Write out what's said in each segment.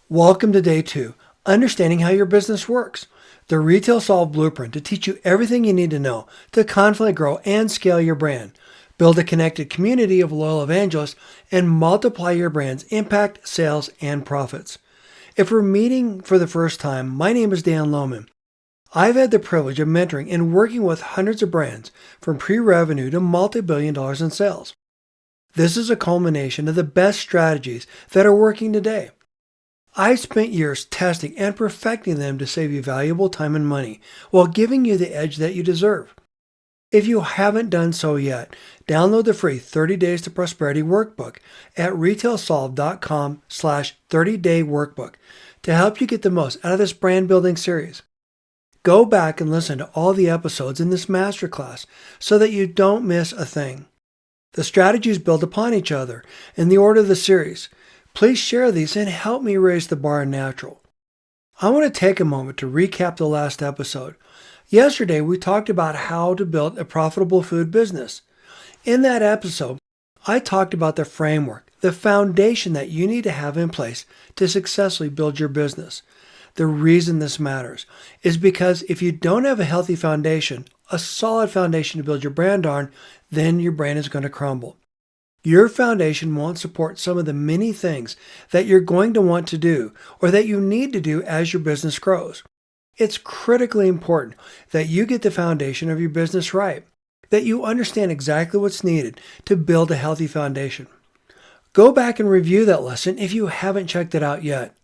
Welcome to day 2, Understanding How Your Business Works, the Retail Solve Blueprint to teach you everything you need to know to confidently grow and scale your brand, build a connected community of loyal evangelists, and multiply your brand's impact, sales, and profits. If we're meeting for the first time, my name is Dan Lohman. I've had the privilege of mentoring and working with hundreds of brands from pre-revenue to multi-billion dollars in sales. This is a culmination of the best strategies that are working today. I've spent years testing and perfecting them to save you valuable time and money while giving you the edge that you deserve. If you haven't done so yet, download the free 30 Days to Prosperity workbook at retailsolve.com/30-day workbook to help you get the most out of this brand building series. Go back and listen to all the episodes in this masterclass so that you don't miss a thing. The strategies build upon each other in the order of the series. Please share these and help me raise the bar in natural. I want to take a moment to recap the last episode. Yesterday, we talked about how to build a profitable food business. In that episode, I talked about the framework, the foundation that you need to have in place to successfully build your business. The reason this matters is because if you don't have a healthy foundation, a solid foundation to build your brand on, then your brand is going to crumble. Your foundation won't support some of the many things that you're going to want to do or that you need to do as your business grows. It's critically important that you get the foundation of your business right, that you understand exactly what's needed to build a healthy foundation. Go back and review that lesson if you haven't checked it out yet.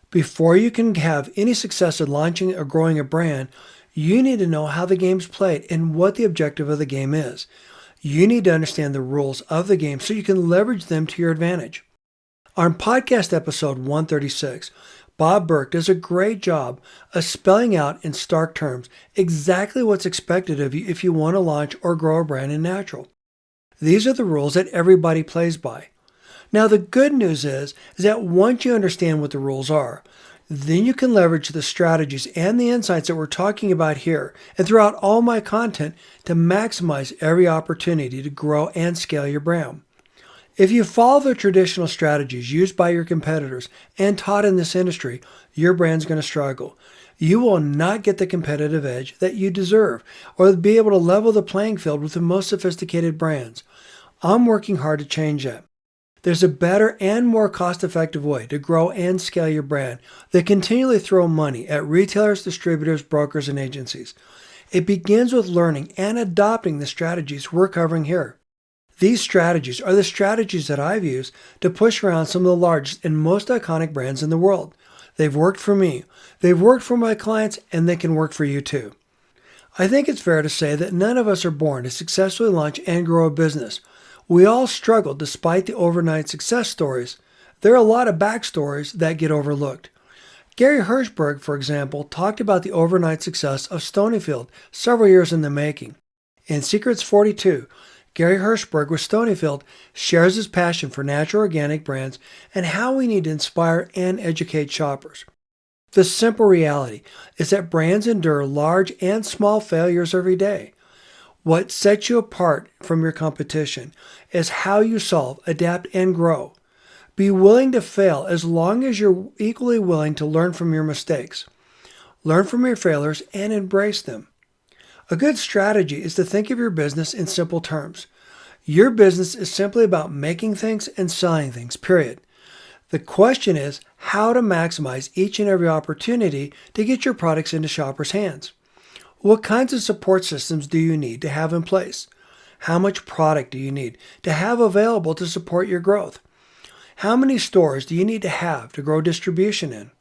Before you can have any success in launching or growing a brand, you need to know how the game's played and what the objective of the game is. You need to understand the rules of the game so you can leverage them to your advantage. On podcast episode 136, Bob Burke does a great job of spelling out in stark terms exactly what's expected of you if you want to launch or grow a brand in natural. These are the rules that everybody plays by. Now, the good news is that once you understand what the rules are, then you can leverage the strategies and the insights that we're talking about here and throughout all my content to maximize every opportunity to grow and scale your brand. If you follow the traditional strategies used by your competitors and taught in this industry, your brand's going to struggle. You will not get the competitive edge that you deserve or be able to level the playing field with the most sophisticated brands. I'm working hard to change that. There's a better and more cost-effective way to grow and scale your brand that continually throw money at retailers, distributors, brokers, and agencies. It begins with learning and adopting the strategies we're covering here. These strategies are the strategies that I've used to push around some of the largest and most iconic brands in the world. They've worked for me, they've worked for my clients, and they can work for you too. I think it's fair to say that none of us are born to successfully launch and grow a business. We all struggle despite the overnight success stories. There are a lot of backstories that get overlooked. Gary Hirshberg, for example, talked about the overnight success of Stonyfield several years in the making. In Secrets 42, Gary Hirshberg with Stonyfield shares his passion for natural organic brands and how we need to inspire and educate shoppers. The simple reality is that brands endure large and small failures every day. What sets you apart from your competition is how you solve, adapt, and grow. Be willing to fail as long as you're equally willing to learn from your mistakes. Learn from your failures and embrace them. A good strategy is to think of your business in simple terms. Your business is simply about making things and selling things, period. The question is how to maximize each and every opportunity to get your products into shoppers' hands. What kinds of support systems do you need to have in place? How much product do you need to have available to support your growth? How many stores do you need to have to grow distribution in?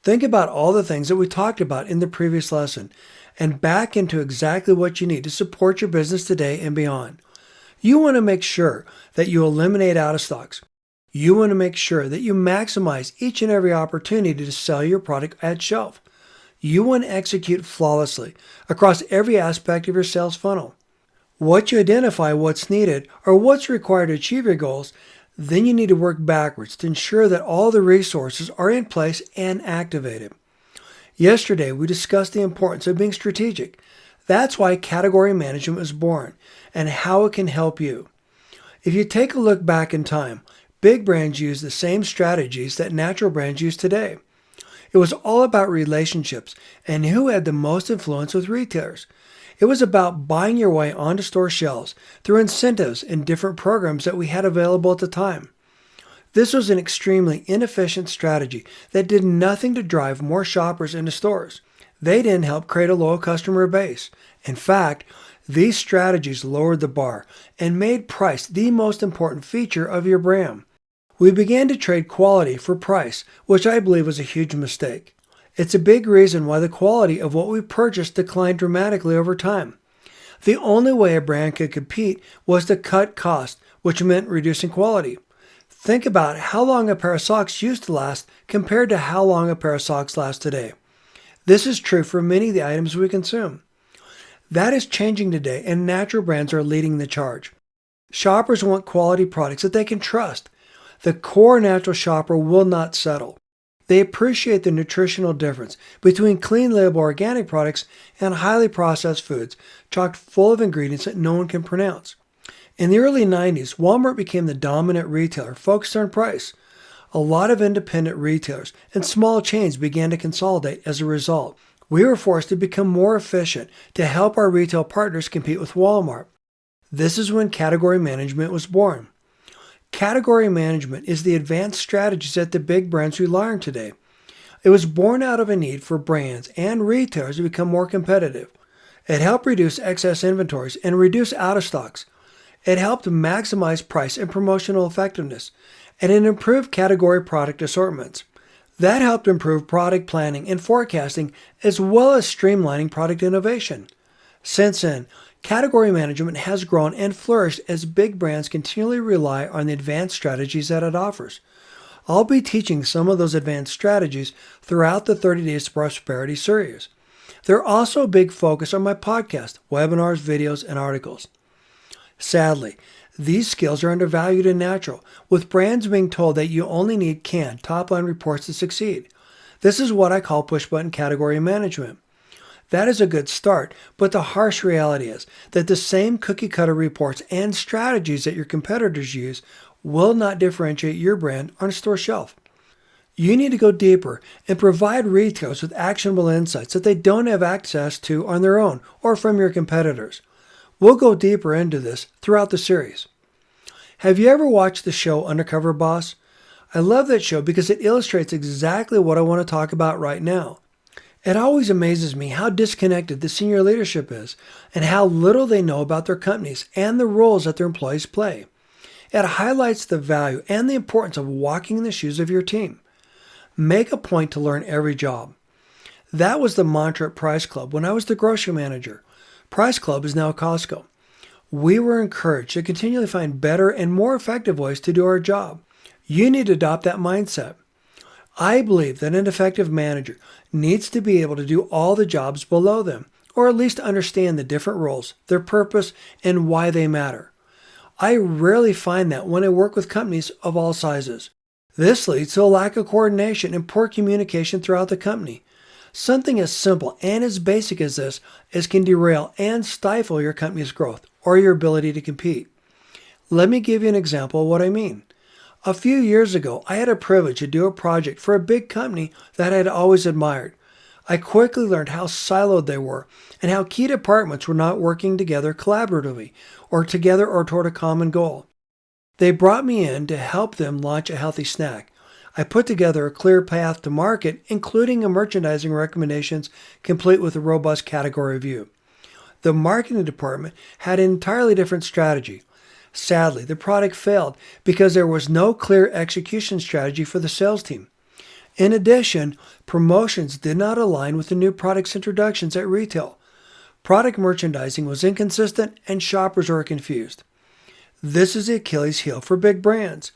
Think about all the things that we talked about in the previous lesson and back into exactly what you need to support your business today and beyond. You want to make sure that you eliminate out of stocks. You want to make sure that you maximize each and every opportunity to sell your product at shelf. You want to execute flawlessly across every aspect of your sales funnel. Once you identify what's needed or what's required to achieve your goals, then you need to work backwards to ensure that all the resources are in place and activated. Yesterday, we discussed the importance of being strategic. That's why category management was born and how it can help you. If you take a look back in time, Big brands use the same strategies that natural brands use today. It was all about relationships and who had the most influence with retailers. It was about buying your way onto store shelves through incentives and different programs that we had available at the time. This was an extremely inefficient strategy that did nothing to drive more shoppers into stores. They didn't help create a loyal customer base. In fact, these strategies lowered the bar and made price the most important feature of your brand. We began to trade quality for price, which I believe was a huge mistake. It's a big reason why the quality of what we purchased declined dramatically over time. The only way a brand could compete was to cut cost, which meant reducing quality. Think about how long a pair of socks used to last compared to how long a pair of socks lasts today. This is true for many of the items we consume. That is changing today, and natural brands are leading the charge. Shoppers want quality products that they can trust. The core natural shopper will not settle. They appreciate the nutritional difference between clean label organic products and highly processed foods, chock full of ingredients that no one can pronounce. In the early 90s, Walmart became the dominant retailer focused on price. A lot of independent retailers and small chains began to consolidate as a result. We were forced to become more efficient to help our retail partners compete with Walmart. This is when category management was born. Category management is the advanced strategies that the big brands rely on today. It was born out of a need for brands and retailers to become more competitive. It helped reduce excess inventories and reduce out of stocks. It helped maximize price and promotional effectiveness, and it improved category product assortments. That helped improve product planning and forecasting as well as streamlining product innovation. Since then, category management has grown and flourished as big brands continually rely on the advanced strategies that it offers. I'll be teaching some of those advanced strategies throughout the 30 Days to Prosperity series. They're also a big focus on my podcast, webinars, videos, and articles. Sadly, these skills are undervalued in natural, with brands being told that you only need canned top-line reports to succeed. This is what I call push-button category management. That is a good start, but the harsh reality is that the same cookie-cutter reports and strategies that your competitors use will not differentiate your brand on a store shelf. You need to go deeper and provide retailers with actionable insights that they don't have access to on their own or from your competitors. We'll go deeper into this throughout the series. Have you ever watched the show Undercover Boss? I love that show because it illustrates exactly what I want to talk about right now. It always amazes me how disconnected the senior leadership is and how little they know about their companies and the roles that their employees play. It highlights the value and the importance of walking in the shoes of your team. Make a point to learn every job. That was the mantra at Price Club when I was the grocery manager. Price Club is now Costco. We were encouraged to continually find better and more effective ways to do our job. You need to adopt that mindset. I believe that an effective manager needs to be able to do all the jobs below them, or at least understand the different roles, their purpose, and why they matter. I rarely find that when I work with companies of all sizes. This leads to a lack of coordination and poor communication throughout the company. Something as simple and as basic as this can derail and stifle your company's growth or your ability to compete. Let me give you an example of what I mean. A few years ago, I had a privilege to do a project for a big company that I had always admired. I quickly learned how siloed they were and how key departments were not working together collaboratively or together or toward a common goal. They brought me in to help them launch a healthy snack. I put together a clear path to market, including a merchandising recommendations complete with a robust category review. The marketing department had an entirely different strategy. Sadly, the product failed because there was no clear execution strategy for the sales team. In addition, promotions did not align with the new product's introductions at retail. Product merchandising was inconsistent and shoppers were confused. This is the Achilles heel for big brands.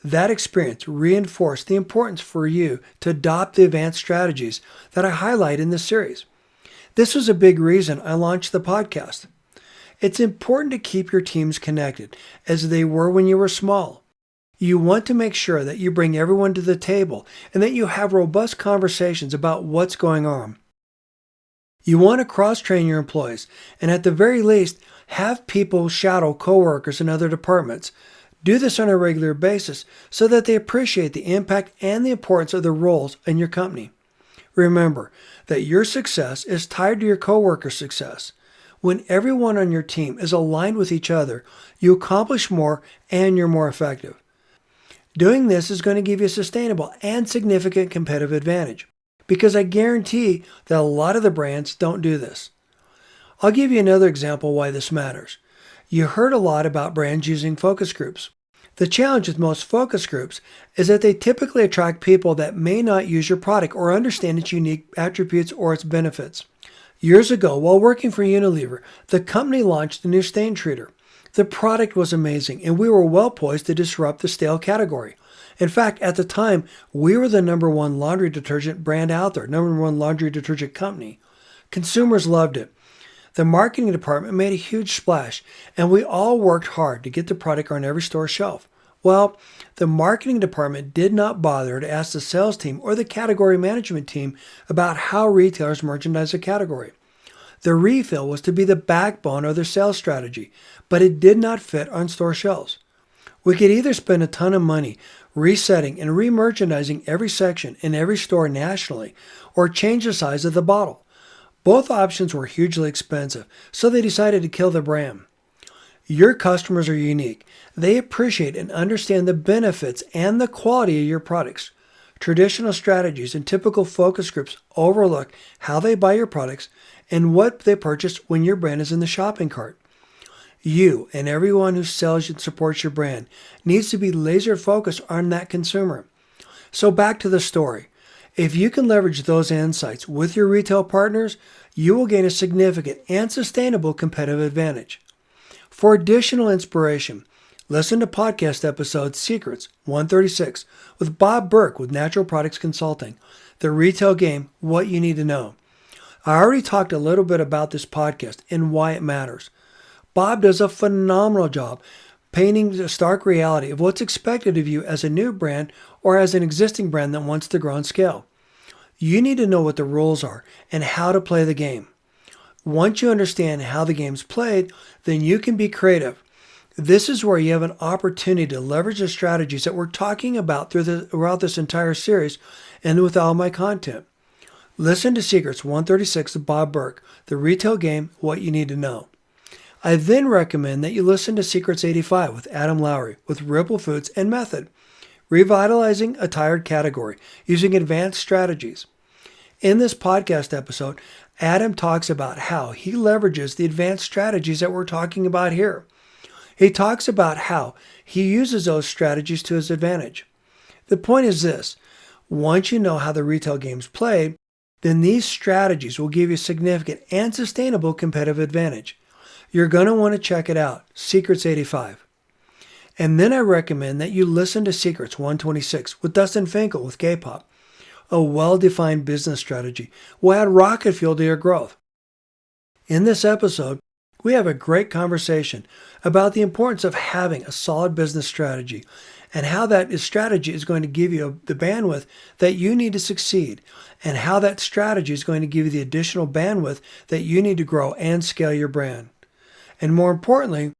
That experience reinforced the importance for you to adopt the advanced strategies that I highlight in this series. This was a big reason I launched the podcast. It's important to keep your teams connected as they were when you were small. You want to make sure that you bring everyone to the table and that you have robust conversations about what's going on. You want to cross-train your employees and at the very least have people shadow coworkers in other departments. Do this on a regular basis so that they appreciate the impact and the importance of the roles in your company. Remember that your success is tied to your coworkers' success. When everyone on your team is aligned with each other, you accomplish more and you're more effective. Doing this is going to give you a sustainable and significant competitive advantage, because I guarantee that a lot of the brands don't do this. I'll give you another example why this matters. You heard a lot about brands using focus groups. The challenge with most focus groups is that they typically attract people that may not use your product or understand its unique attributes or its benefits. Years ago, while working for Unilever, the company launched a new stain treater. The product was amazing, and we were well poised to disrupt the stale category. In fact, at the time, we were the #1 laundry detergent brand out there, #1 laundry detergent company. Consumers loved it. The marketing department made a huge splash, and we all worked hard to get the product on every store shelf. Well, the marketing department did not bother to ask the sales team or the category management team about how retailers merchandise a category. The refill was to be the backbone of their sales strategy, but it did not fit on store shelves. We could either spend a ton of money resetting and re-merchandising every section in every store nationally, or change the size of the bottle. Both options were hugely expensive, so they decided to kill the brand. Your customers are unique. They appreciate and understand the benefits and the quality of your products. Traditional strategies and typical focus groups overlook how they buy your products and what they purchase when your brand is in the shopping cart. You and everyone who sells and supports your brand needs to be laser focused on that consumer. So back to the story. If you can leverage those insights with your retail partners, you will gain a significant and sustainable competitive advantage. For additional inspiration, listen to podcast episode Secrets 136 with Bob Burke with Natural Products Consulting, The Retail Game, What You Need to Know. I already talked a little bit about this podcast and why it matters. Bob does a phenomenal job painting the stark reality of what's expected of you as a new brand or as an existing brand that wants to grow and scale. You need to know what the rules are and how to play the game. Once you understand how the game's played, then you can be creative. This is where you have an opportunity to leverage the strategies that we're talking about throughout this entire series and with all my content. Listen to Secrets 136 of Bob Burke, The Retail Game, What You Need to Know. I then recommend that you listen to Secrets 85 with Adam Lowry with Ripple Foods and Method, Revitalizing a Tired Category Using Advanced Strategies. In this podcast episode, Adam talks about how he leverages the advanced strategies that we're talking about here. He talks about how he uses those strategies to his advantage. The point is this: once you know how the retail game's played, then these strategies will give you significant and sustainable competitive advantage. You're going to want to check it out, Secrets 85. And then I recommend that you listen to Secrets 126 with Dustin Finkel with K-pop. A well-defined business strategy will add rocket fuel to your growth. In this episode, we have a great conversation about the importance of having a solid business strategy and how that strategy is going to give you the bandwidth that you need to succeed, and how that strategy is going to give you the additional bandwidth that you need to grow and scale your brand. And more importantly,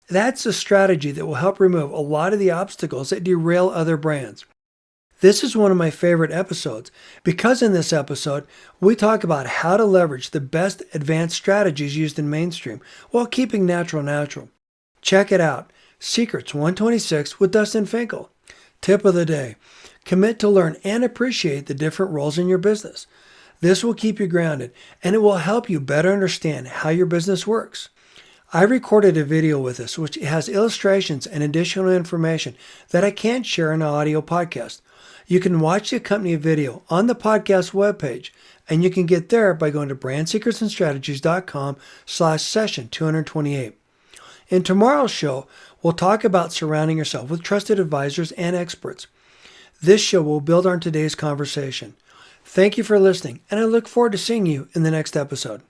that's a strategy that will help remove a lot of the obstacles that derail other brands. This is one of my favorite episodes because in this episode, we talk about how to leverage the best advanced strategies used in mainstream while keeping natural. Check it out. Secrets 126 with Dustin Finkel. Tip of the day: commit to learn and appreciate the different roles in your business. This will keep you grounded and it will help you better understand how your business works. I recorded a video with this which has illustrations and additional information that I can't share in an audio podcast. You can watch the accompanying video on the podcast webpage, and you can get there by going to brandsecretsandstrategies.com/session 228. In tomorrow's show, we'll talk about surrounding yourself with trusted advisors and experts. This show will build on today's conversation. Thank you for listening, and I look forward to seeing you in the next episode.